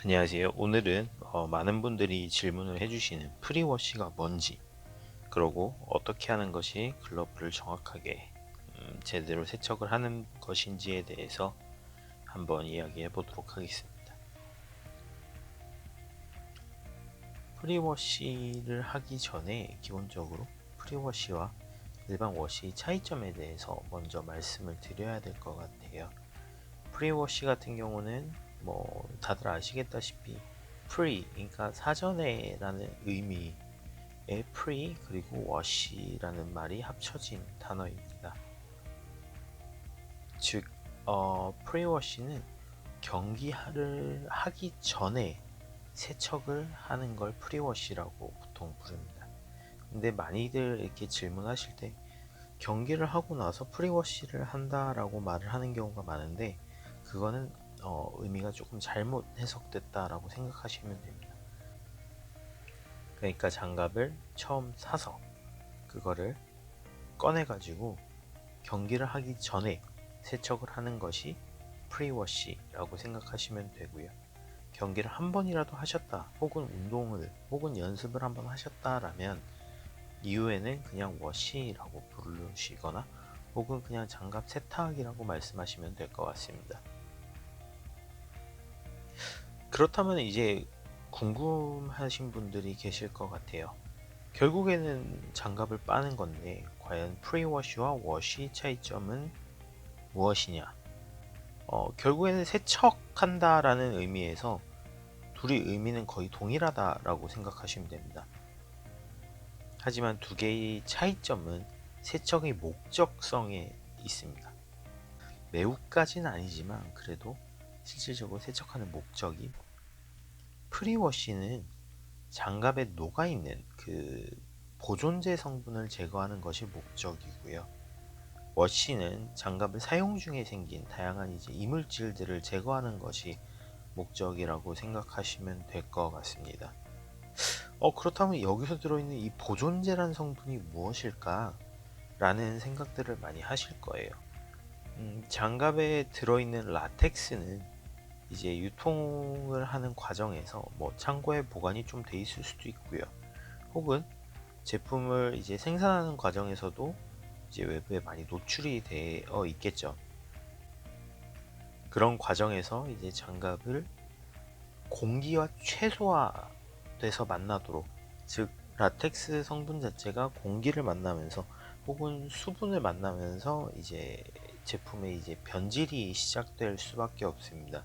안녕하세요. 오늘은 많은 분들이 질문을 해주시는 프리워시가 뭔지, 그리고 어떻게 하는 것이 글러브를 정확하게 제대로 세척을 하는 것인지에 대해서 한번 이야기해 보도록 하겠습니다. 프리워시를 하기 전에 기본적으로 프리워시와 일반 워시 차이점에 대해서 먼저 말씀을 드려야 될 것 같아요. 프리워시 같은 경우는 뭐 다들 아시겠다시피 프리, 그러니까 사전에 라는 의미의 프리 그리고 워시라는 말이 합쳐진 단어입니다. 즉 프리워시는 경기를 하기 전에 세척을 하는 걸 프리워시라고 보통 부릅니다. 근데 많이들 이렇게 질문하실 때 경기를 하고 나서 프리워시를 한다라고 말을 하는 경우가 많은데, 그거는 의미가 조금 잘못 해석됐다라고 생각하시면 됩니다. 그러니까 장갑을 처음 사서 그거를 꺼내 가지고 경기를 하기 전에 세척을 하는 것이 프리워시라고 생각하시면 되고요. 경기를 한 번이라도 하셨다, 혹은 운동을 혹은 연습을 한번 하셨다라면 이후에는 그냥 워시라고 부르시거나 혹은 그냥 장갑 세탁이라고 말씀하시면 될 것 같습니다. 그렇다면 이제 궁금하신 분들이 계실 것 같아요. 결국에는 장갑을 빠는 건데 과연 프리워시와 워시 차이점은 무엇이냐? 결국에는 세척한다라는 의미에서 둘의 의미는 거의 동일하다라고 생각하시면 됩니다. 하지만 두 개의 차이점은 세척의 목적성에 있습니다. 매우까지는 아니지만 그래도 실질적으로 세척하는 목적이, 프리워시는 장갑에 녹아있는 그 보존제 성분을 제거하는 것이 목적이고요. 워시는 장갑을 사용 중에 생긴 다양한 이제 이물질들을 제거하는 것이 목적이라고 생각하시면 될 것 같습니다. 그렇다면 여기서 들어있는 이 보존제란 성분이 무엇일까? 라는 생각들을 많이 하실 거예요. 장갑에 들어있는 라텍스는 이제 유통을 하는 과정에서 뭐 창고에 보관이 좀 돼 있을 수도 있고요. 혹은 제품을 이제 생산하는 과정에서도 이제 외부에 많이 노출이 되어 있겠죠. 그런 과정에서 이제 장갑을 공기와 최소화돼서 만나도록, 즉 라텍스 성분 자체가 공기를 만나면서 혹은 수분을 만나면서 이제 제품의 이제 변질이 시작될 수밖에 없습니다.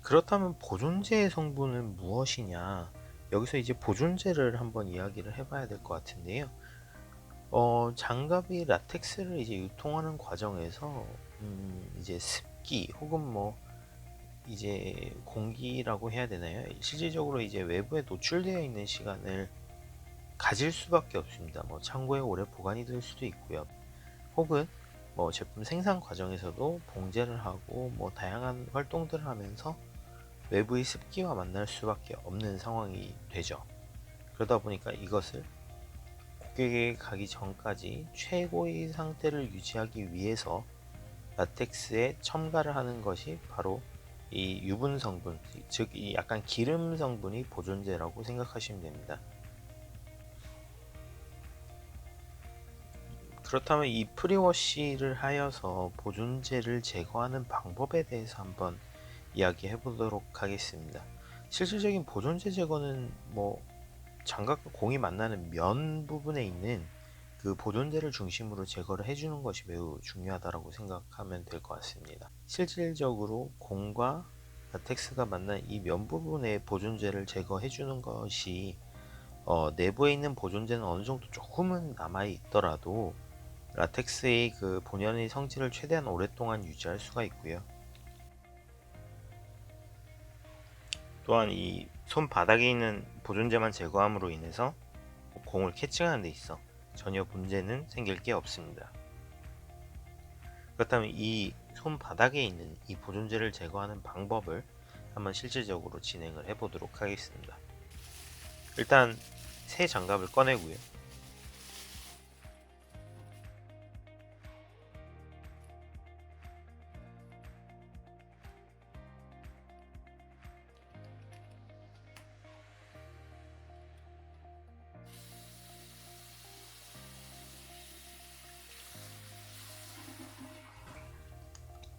그렇다면 보존제의 성분은 무엇이냐? 여기서 이제 보존제를 한번 이야기를 해봐야 될 것 같은데요. 장갑이 라텍스를 이제 유통하는 과정에서 이제 습기 혹은 뭐 이제 공기라고 해야 되나요? 실질적으로 이제 외부에 노출되어 있는 시간을 가질 수밖에 없습니다. 뭐 창고에 오래 보관이 될 수도 있고요. 혹은 뭐 제품 생산 과정에서도 봉제를 하고 뭐 다양한 활동들을 하면서 외부의 습기와 만날 수밖에 없는 상황이 되죠. 그러다 보니까 이것을 고객에게 가기 전까지 최고의 상태를 유지하기 위해서 라텍스에 첨가를 하는 것이 바로 이 유분 성분, 즉 이 약간 기름 성분이 보존제라고 생각하시면 됩니다. 그렇다면 이 프리워시를 하여서 보존제를 제거하는 방법에 대해서 한번 이야기해 보도록 하겠습니다. 실질적인 보존제 제거는 뭐 장갑과 공이 만나는 면 부분에 있는 그 보존제를 중심으로 제거를 해주는 것이 매우 중요하다고 생각하면 될 것 같습니다. 실질적으로 공과 라텍스가 만난 이 면 부분의 보존제를 제거해 주는 것이 내부에 있는 보존제는 어느 정도 조금은 남아 있더라도 라텍스의 그 본연의 성질을 최대한 오랫동안 유지할 수가 있고요. 또한 이 손바닥에 있는 보존제만 제거함으로 인해서 공을 캐칭하는 데 있어 전혀 문제는 생길 게 없습니다. 그렇다면 이 손바닥에 있는 이 보존제를 제거하는 방법을 한번 실질적으로 진행을 해 보도록 하겠습니다. 일단 새 장갑을 꺼내고요.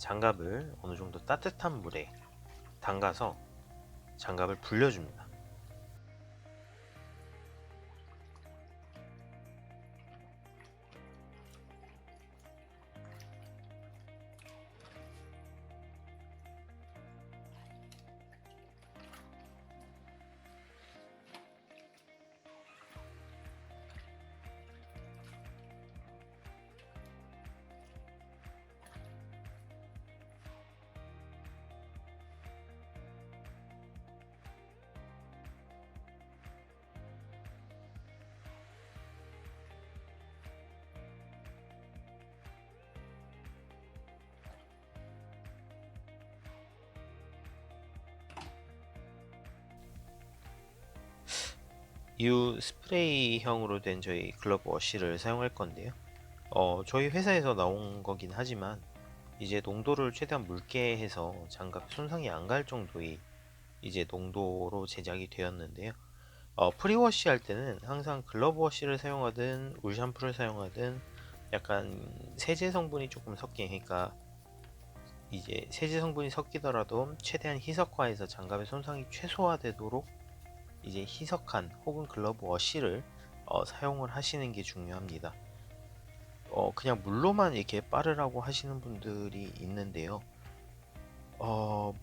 장갑을 어느 정도 따뜻한 물에 담가서 장갑을 불려줍니다. 이후 스프레이형으로 된 저희 글러브 워시를 사용할 건데요. 저희 회사에서 나온 거긴 하지만 이제 농도를 최대한 묽게 해서 장갑 손상이 안 갈 정도의 이제 농도로 제작이 되었는데요. 프리워시 할 때는 항상 글러브 워시를 사용하든 울 샴푸를 사용하든 약간 세제 성분이 조금 섞인, 그러니까 이제 세제 성분이 섞이더라도 최대한 희석화해서 장갑의 손상이 최소화되도록 이제 희석한 혹은 글러브 워시를 사용을 하시는 게 중요합니다. 그냥 물로만 이렇게 빠르라고 하시는 분들이 있는데요.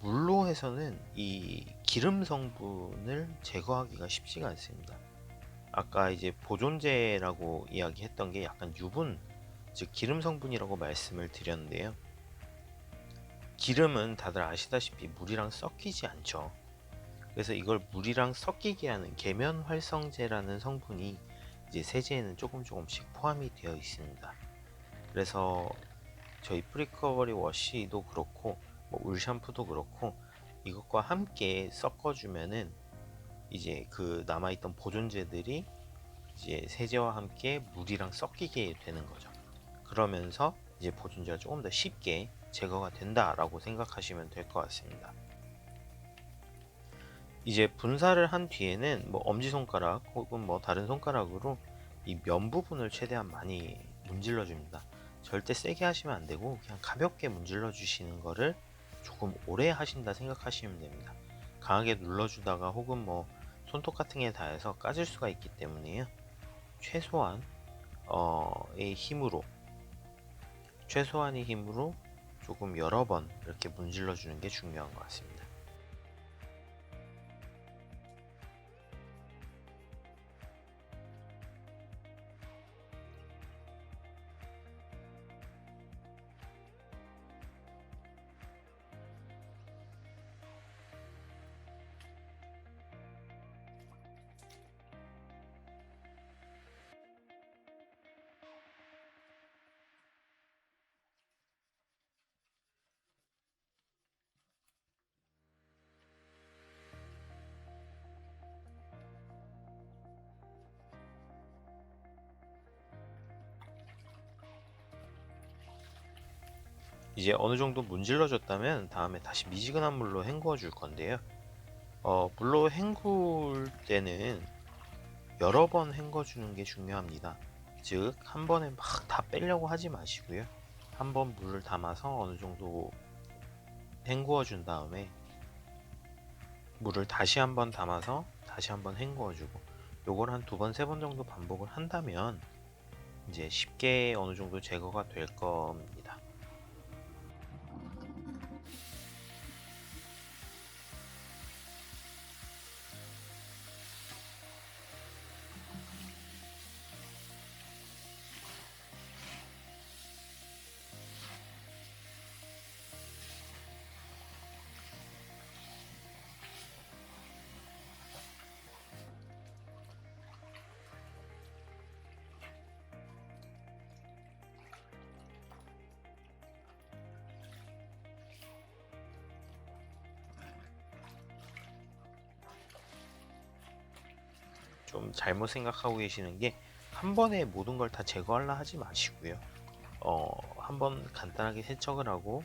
물로 해서는 이 기름 성분을 제거하기가 쉽지가 않습니다. 아까 이제 보존제라고 이야기했던 게 약간 유분, 즉 기름 성분이라고 말씀을 드렸는데요. 기름은 다들 아시다시피 물이랑 섞이지 않죠. 그래서 이걸 물이랑 섞이게 하는 계면 활성제라는 성분이 이제 세제에는 조금씩 포함이 되어 있습니다. 그래서 저희 프리커버리 워시도 그렇고 울 샴푸도 그렇고 이것과 함께 섞어주면은 이제 그 남아있던 보존제들이 이제 세제와 함께 물이랑 섞이게 되는 거죠. 그러면서 이제 보존제가 조금 더 쉽게 제거가 된다라고 생각하시면 될 것 같습니다. 이제 분사를 한 뒤에는 엄지손가락 혹은 다른 손가락으로 이 면 부분을 최대한 많이 문질러 줍니다. 절대 세게 하시면 안 되고 그냥 가볍게 문질러 주시는 거를 조금 오래 하신다 생각하시면 됩니다. 강하게 눌러주다가 혹은 손톱 같은 게 닿아서 까질 수가 있기 때문에요. 최소한 최소한의 힘으로 조금 여러 번 이렇게 문질러 주는 게 중요한 것 같습니다. 이제 어느 정도 문질러 줬다면 다음에 다시 미지근한 물로 헹구어 줄 건데요. 물로 헹굴 때는 여러 번 헹궈 주는 게 중요합니다. 즉, 한 번에 막 다 빼려고 하지 마시고요. 한 번 물을 담아서 어느 정도 헹구어 준 다음에 물을 다시 한 번 담아서 다시 한 번 헹구어 주고, 요걸 한 두 번, 세 번 정도 반복을 한다면 이제 쉽게 어느 정도 제거가 될 겁니다. 좀 잘못 생각하고 계시는 게, 한 번에 모든 걸 다 제거하려 하지 마시고요. 한번 간단하게 세척을 하고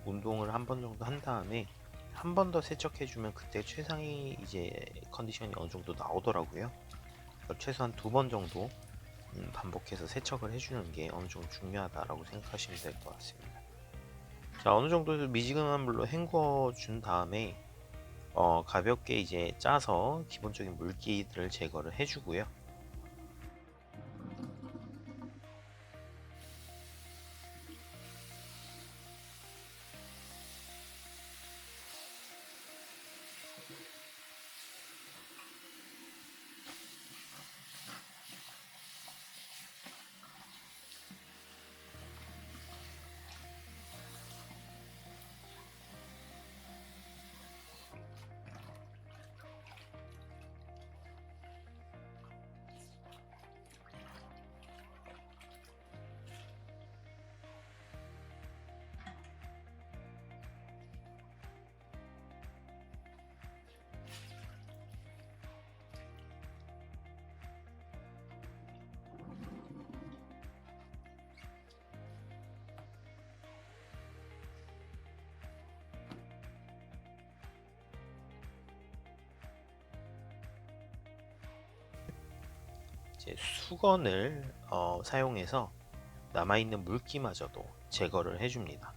운동을 한 번 정도 한 다음에 한 번 더 세척해주면 그때 최상의 이제 컨디션이 어느 정도 나오더라고요. 최소한 두 번 정도 반복해서 세척을 해주는 게 어느 정도 중요하다라고 생각하시면 될 것 같습니다. 자, 어느 정도 미지근한 물로 헹궈 준 다음에 가볍게 이제 짜서 기본적인 물기들을 제거를 해주고요. 이제 수건을 사용해서 남아있는 물기마저도 제거를 해줍니다.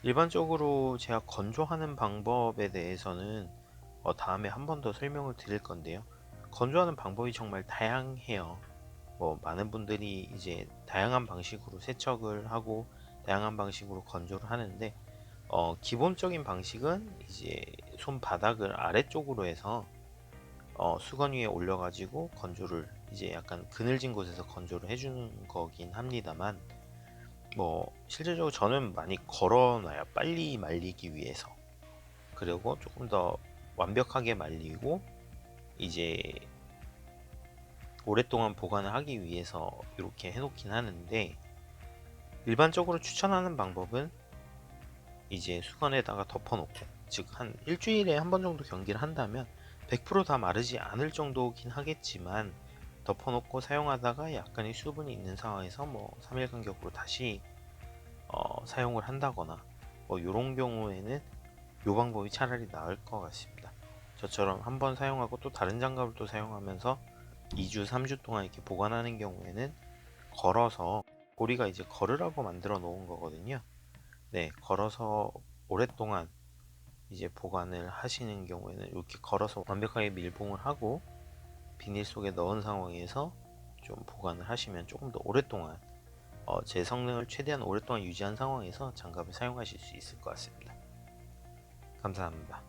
일반적으로 제가 건조하는 방법에 대해서는 다음에 한 번 더 설명을 드릴 건데요. 건조하는 방법이 정말 다양해요. 뭐 많은 분들이 이제 다양한 방식으로 세척을 하고 다양한 방식으로 건조를 하는데 기본적인 방식은 이제 손바닥을 아래쪽으로 해서 수건 위에 올려가지고 건조를 이제 약간 그늘진 곳에서 건조를 해주는 거긴 합니다만 뭐 실질적으로 저는 많이 걸어놔요. 빨리 말리기 위해서. 그리고 조금 더 완벽하게 말리고 이제 오랫동안 보관을 하기 위해서 이렇게 해놓긴 하는데 일반적으로 추천하는 방법은 이제 수건에다가 덮어놓고 즉 한 일주일에 한 번 정도 경기를 한다면 100%다 마르지 않을 정도긴 하겠지만 덮어놓고 사용하다가 약간의 수분이 있는 상황에서 뭐 3일 간격으로 다시 사용을 한다거나 뭐 이런 경우에는 이 방법이 차라리 나을 것 같습니다. 저처럼 한번 사용하고 또 다른 장갑을 또 사용하면서 2주, 3주 동안 이렇게 보관하는 경우에는 걸어서 고리가 이제 걸으라고 만들어 놓은 거거든요. 네, 걸어서 오랫동안 이제 보관을 하시는 경우에는 이렇게 걸어서 완벽하게 밀봉을 하고 비닐 속에 넣은 상황에서 좀 보관을 하시면 조금 더 오랫동안 제 성능을 최대한 오랫동안 유지한 상황에서 장갑을 사용하실 수 있을 것 같습니다. 감사합니다.